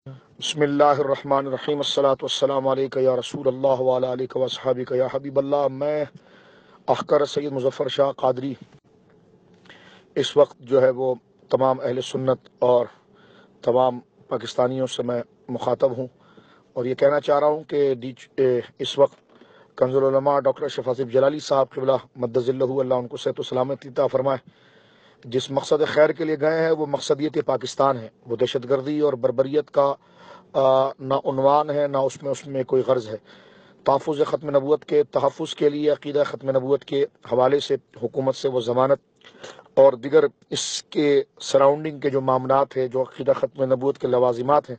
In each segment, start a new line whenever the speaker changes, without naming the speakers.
بسم اللہ الرحمن الرحیم، الصلاۃ والسلام علیکہ یا رسول اللہ وعلی آلہ وصحبہ یا حبیب اللہ۔ میں احکر سید مظفر شاہ قادری اس وقت جو ہے وہ تمام اہل سنت اور تمام پاکستانیوں سے میں مخاطب ہوں اور یہ کہنا چاہ رہا ہوں کہ اس وقت کنز العلماء ڈاکٹر اشرف آصف جلالی صاحب قبلہ مدظ اللہ ان کو صحت و سلامتی عطا فرمائے، جس مقصد خیر کے لیے گئے ہیں وہ مقصدیت پاکستان ہے، وہ دہشت گردی اور بربریت کا نہ عنوان ہے، نہ اس میں کوئی غرض ہے۔ تحفظ ختم نبوت کے تحفظ کے لیے عقیدہ ختم نبوت کے حوالے سے حکومت سے وہ ضمانت اور دیگر اس کے سراؤنڈنگ کے جو معاملات ہیں، جو عقیدہ ختم نبوت کے لوازمات ہیں،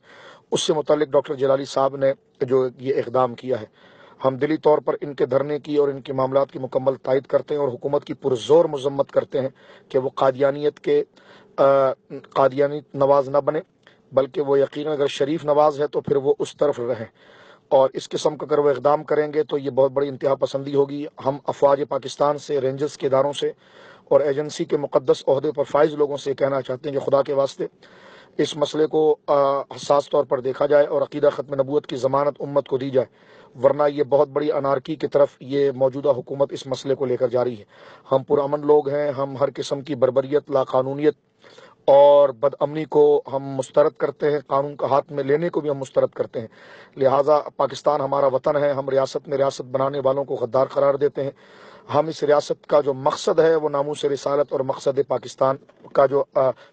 اس سے متعلق ڈاکٹر جلالی صاحب نے جو یہ اقدام کیا ہے، ہم دلی طور پر ان کے دھرنے کی اور ان کے معاملات کی مکمل تائید کرتے ہیں اور حکومت کی پرزور مذمت کرتے ہیں کہ وہ قادیانی نواز نہ بنے، بلکہ وہ یقیناً اگر شریف نواز ہے تو پھر وہ اس طرف رہیں، اور اس قسم کا اگر وہ اقدام کریں گے تو یہ بہت بڑی انتہا پسندی ہوگی۔ ہم افواج پاکستان سے، رینجرز کے اداروں سے اور ایجنسی کے مقدس عہدے پر فائز لوگوں سے کہنا چاہتے ہیں کہ خدا کے واسطے اس مسئلے کو حساس طور پر دیکھا جائے اور عقیدہ ختم نبوت کی ضمانت امت کو دی جائے، ورنہ یہ بہت بڑی انارکی کی طرف یہ موجودہ حکومت اس مسئلے کو لے کر جا رہی ہے۔ ہم پرامن لوگ ہیں، ہم ہر قسم کی بربریت، لاقانونیت اور بد امنی کو ہم مسترد کرتے ہیں، قانون کا ہاتھ میں لینے کو بھی ہم مسترد کرتے ہیں، لہٰذا پاکستان ہمارا وطن ہے، ہم ریاست میں ریاست بنانے والوں کو غدار قرار دیتے ہیں۔ ہم اس ریاست کا جو مقصد ہے وہ ناموس رسالت اور مقصد پاکستان کا جو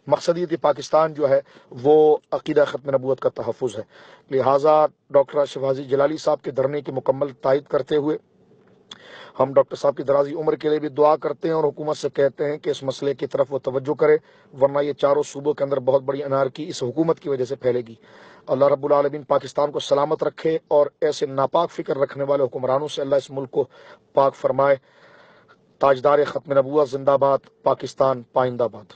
مقصدیت پاکستان جو ہے وہ عقیدہ ختم نبوت کا تحفظ ہے، لہٰذا ڈاکٹر اشرف جلالی صاحب کے دھرنے کی مکمل تائید کرتے ہوئے ہم ڈاکٹر صاحب کی درازی عمر کے لیے بھی دعا کرتے ہیں اور حکومت سے کہتے ہیں کہ اس مسئلے کی طرف وہ توجہ کرے، ورنہ یہ چاروں صوبوں کے اندر بہت بڑی انارکی اس حکومت کی وجہ سے پھیلے گی۔ اللہ رب العالمین پاکستان کو سلامت رکھے اور ایسے ناپاک فکر رکھنے والے حکمرانوں سے اللہ اس ملک کو پاک فرمائے۔ تاجدار ختم نبوت زندہ باد، پاکستان پائندہ باد۔